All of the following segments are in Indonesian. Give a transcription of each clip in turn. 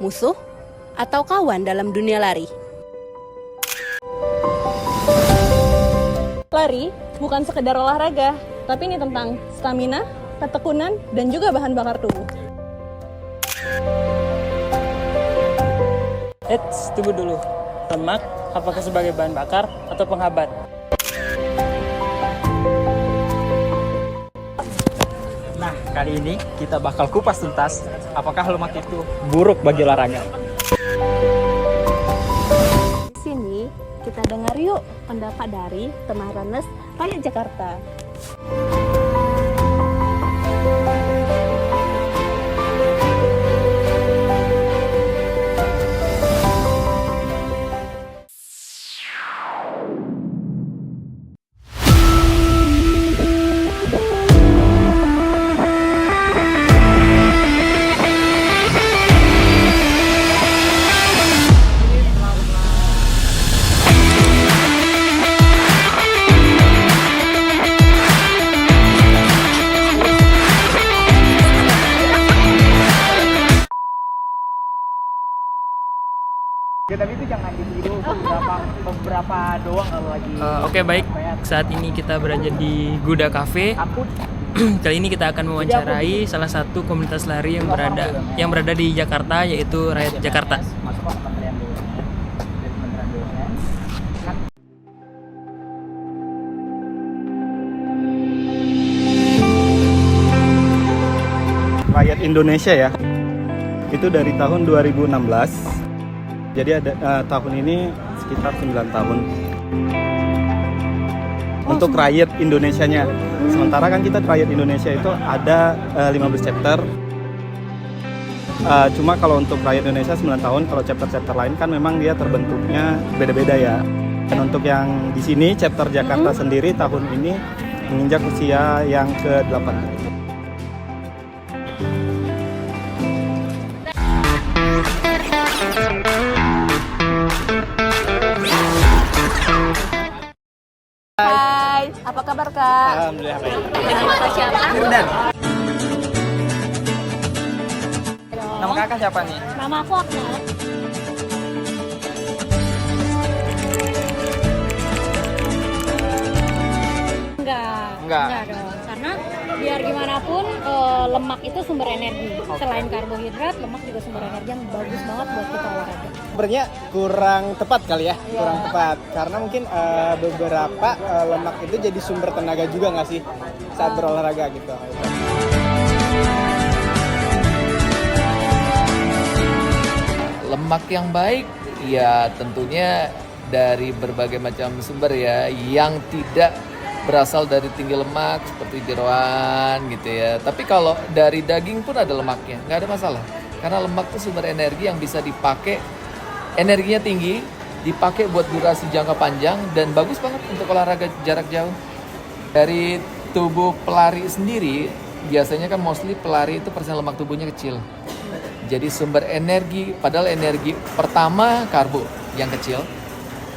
musuh, atau kawan dalam dunia lari? Lari bukan sekedar olahraga, tapi ini tentang stamina, ketekunan, dan juga bahan bakar tubuh. Tunggu dulu. Lemak apakah sebagai bahan bakar atau penghambat? Nah, kali ini kita bakal kupas tuntas apakah lemak itu buruk bagi olahraga. Di sini kita dengar yuk pendapat dari teman Runners Rakyat Jakarta. Ya, tapi itu jangan ditiru beberapa doang kalau lagi. Oke, baik. Saat ini kita berada di Guda Cafe. Aku Kali ini kita akan mewawancarai salah satu komunitas lari yang berada di Jakarta, yaitu Rakyat Jakarta. masuk ke Kementerian BUMN. Dari Kementerian BUMN. Kan Rakyat Indonesia ya, itu dari tahun 2016. Jadi ada tahun ini sekitar 9 tahun untuk rakyat Indonesianya. Sementara kan kita rakyat Indonesia itu ada 15 chapter. Cuma kalau untuk rakyat Indonesia 9 tahun, kalau chapter-chapter lain kan memang dia terbentuknya beda-beda ya. Dan untuk yang di sini chapter Jakarta sendiri tahun ini menginjak usia yang ke-8. Hai, apa kabar Kak? Alhamdulillah baik. Nama siapa? Firdan. Nama kakak siapa nih? Nama aku Akna. Enggak dong. Karena biar gimana pun lemak itu sumber energi. Selain karbohidrat, lemak juga sumber energi yang bagus banget buat kita olahraga. Sebenarnya kurang tepat kali ya, kurang tepat karena mungkin beberapa lemak itu jadi sumber tenaga juga nggak sih saat berolahraga gitu. Lemak yang baik ya tentunya dari berbagai macam sumber ya, yang tidak berasal dari tinggi lemak seperti jeroan gitu ya. Tapi kalau dari daging pun ada lemaknya, nggak ada masalah. Karena lemak itu sumber energi yang bisa dipakai, energinya tinggi, dipakai buat durasi jangka panjang dan bagus banget untuk olahraga jarak jauh. Dari tubuh pelari sendiri, biasanya kan mostly pelari itu persen lemak tubuhnya kecil. Jadi sumber energi, padahal energi pertama karbo yang kecil,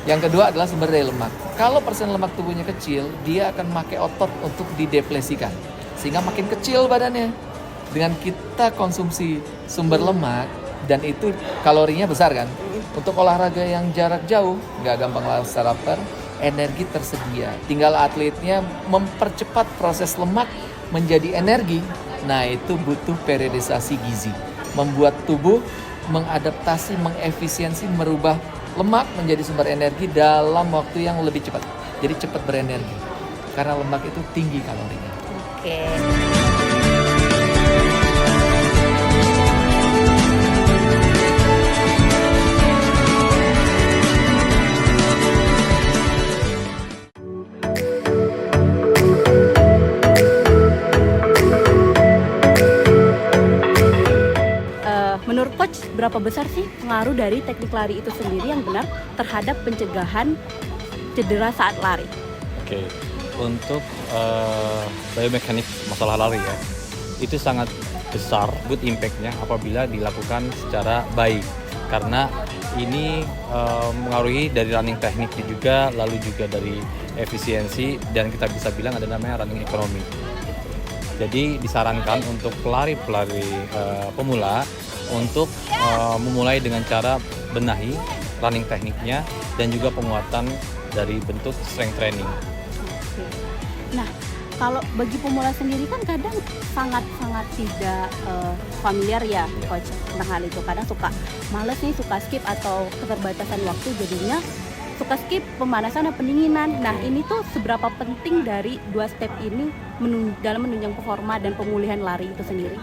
yang kedua adalah sumber dari lemak. Kalau persen lemak tubuhnya kecil, dia akan pakai otot untuk dideplesikan, sehingga makin kecil badannya. Dengan kita konsumsi sumber lemak, dan itu kalorinya besar kan, untuk olahraga yang jarak jauh, nggak gampang rasa lapar, energi tersedia. Tinggal atletnya mempercepat proses lemak menjadi energi. Nah itu butuh periodisasi gizi. Membuat tubuh mengadaptasi, mengefisiensi, merubah lemak menjadi sumber energi dalam waktu yang lebih cepat. Jadi cepat berenergi. Karena lemak itu tinggi kalorinya. Oke. Menurut coach, berapa besar sih pengaruh dari teknik lari itu sendiri yang benar terhadap pencegahan cedera saat lari? Oke, untuk biomekanik masalah lari ya, itu sangat besar good impact-nya apabila dilakukan secara baik. Karena ini mengaruhi dari running tekniknya juga, lalu juga dari efisiensi, dan kita bisa bilang ada namanya running ekonomi. Jadi disarankan untuk pelari-pelari pemula untuk memulai dengan cara benahi running tekniknya dan juga penguatan dari bentuk strength training. Nah, kalau bagi pemula sendiri kan kadang sangat-sangat tidak familiar ya, coach, tentang hal itu. Kadang suka males nih, suka skip atau keterbatasan waktu, jadinya suka skip pemanasan dan pendinginan. Nah, ini tuh seberapa penting dari 2 step ini dalam menunjang performa dan pemulihan lari itu sendiri?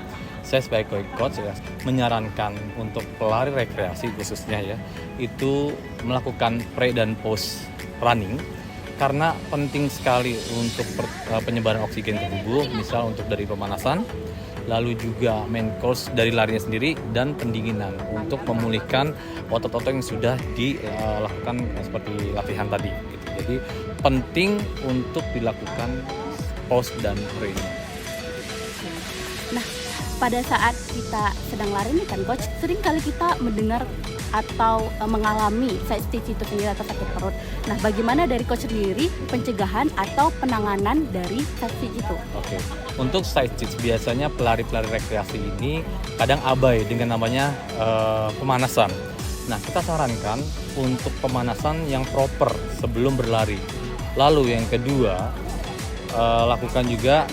Saya sebagai coach ya, menyarankan untuk pelari rekreasi khususnya ya, itu melakukan pre dan post running karena penting sekali untuk penyebaran oksigen ke tubuh, misal untuk dari pemanasan, lalu juga main course dari larinya sendiri dan pendinginan untuk memulihkan otot-otot yang sudah dilakukan seperti latihan tadi gitu. Jadi penting untuk dilakukan post dan pre. Nah, pada saat kita sedang lari nih kan coach, sering kali kita mendengar atau mengalami side stitch itu sendiri atau sakit perut. Nah, bagaimana dari coach sendiri pencegahan atau penanganan dari side stitch itu? Oke. Untuk side stitch biasanya pelari-pelari rekreasi ini kadang abai dengan namanya pemanasan. Nah, kita sarankan untuk pemanasan yang proper sebelum berlari. Lalu yang kedua, lakukan juga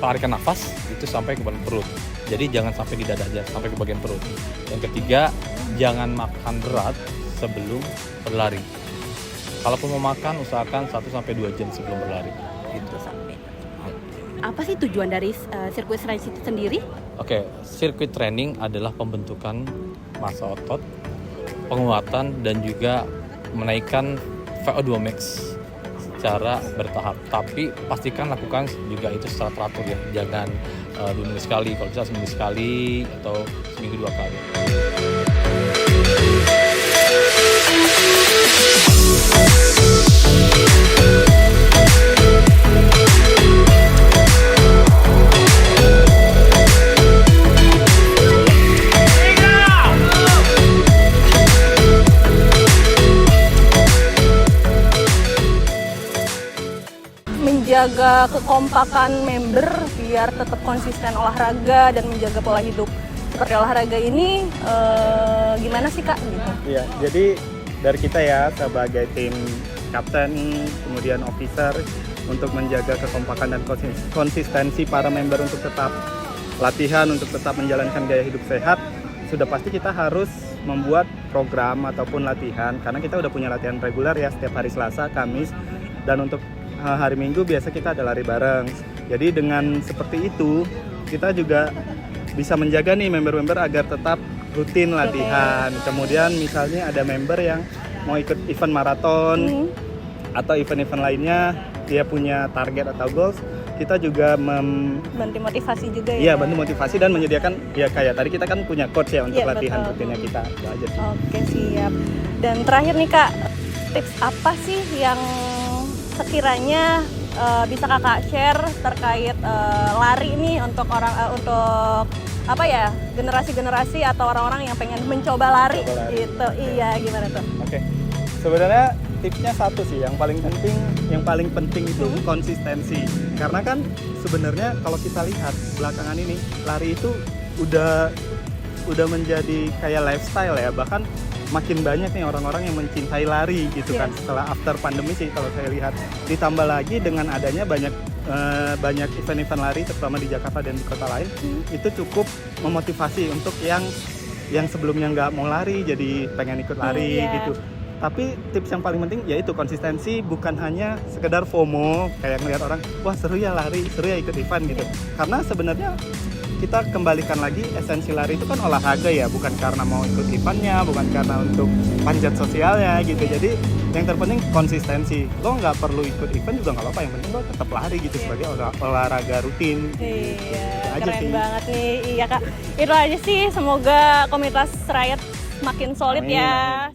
tarikan nafas itu sampai ke bagian perut. Jadi jangan sampai di dada aja, sampai ke bagian perut. Yang ketiga, jangan makan berat sebelum berlari. Kalaupun mau makan, usahakan 1-2 jam sebelum berlari. Gitu. Apa sih tujuan dari sirkuit race itu sendiri? Oke, sirkuit training adalah pembentukan massa otot, penguatan dan juga menaikkan VO2 max secara bertahap. Tapi pastikan lakukan juga itu secara teratur ya. Jangan 2 minggu sekali, kalau bisa seminggu sekali atau seminggu 2 kali. Menjaga kekompakan member biar tetap konsisten olahraga dan menjaga pola hidup seperti olahraga ini gimana sih Kak? Gitu. Iya, jadi dari kita ya sebagai tim kapten, kemudian officer untuk menjaga kekompakan dan konsistensi para member untuk tetap latihan, untuk tetap menjalankan gaya hidup sehat, sudah pasti kita harus membuat program ataupun latihan karena kita udah punya latihan reguler ya setiap hari Selasa, Kamis, dan untuk hari Minggu biasa kita ada lari bareng. Jadi dengan seperti itu kita juga bisa menjaga nih member-member agar tetap rutin latihan. Kemudian misalnya ada member yang mau ikut event maraton atau event-event lainnya, dia punya target atau goals, kita juga bantu motivasi juga ya. Iya, bantu motivasi dan menyediakan ya kayak tadi kita kan punya coach ya untuk latihan rutinnya kita. Itu aja sih. Oke, siap. Dan terakhir nih Kak, tips apa sih yang sekiranya bisa Kakak share terkait lari ini untuk untuk apa ya, generasi-generasi atau orang-orang yang pengen mencoba lari gitu. Iya, gimana tuh? Oke. Sebenarnya tipsnya satu sih, yang paling penting itu konsistensi. Karena kan sebenarnya kalau kita lihat belakangan ini lari itu udah menjadi kayak lifestyle ya, bahkan makin banyak nih orang-orang yang mencintai lari gitu kan setelah after pandemi sih kalau saya lihat. Ditambah lagi dengan adanya banyak event-event lari terutama di Jakarta dan di kota lain, itu cukup memotivasi untuk yang sebelumnya nggak mau lari jadi pengen ikut lari gitu. Tapi tips yang paling penting yaitu konsistensi, bukan hanya sekedar FOMO kayak ngelihat orang wah seru ya lari, seru ya ikut event gitu. Karena sebenarnya kita kembalikan lagi esensi lari itu kan olahraga ya, bukan karena mau ikut eventnya, bukan karena untuk panjat sosialnya gitu. Jadi yang terpenting konsistensi. Lo nggak perlu ikut event juga nggak apa-apa, yang penting lo tetap lari gitu sebagai olahraga rutin. Iya, keren banget nih. Iya Kak, itu aja sih. Semoga komunitas Riot makin solid ya.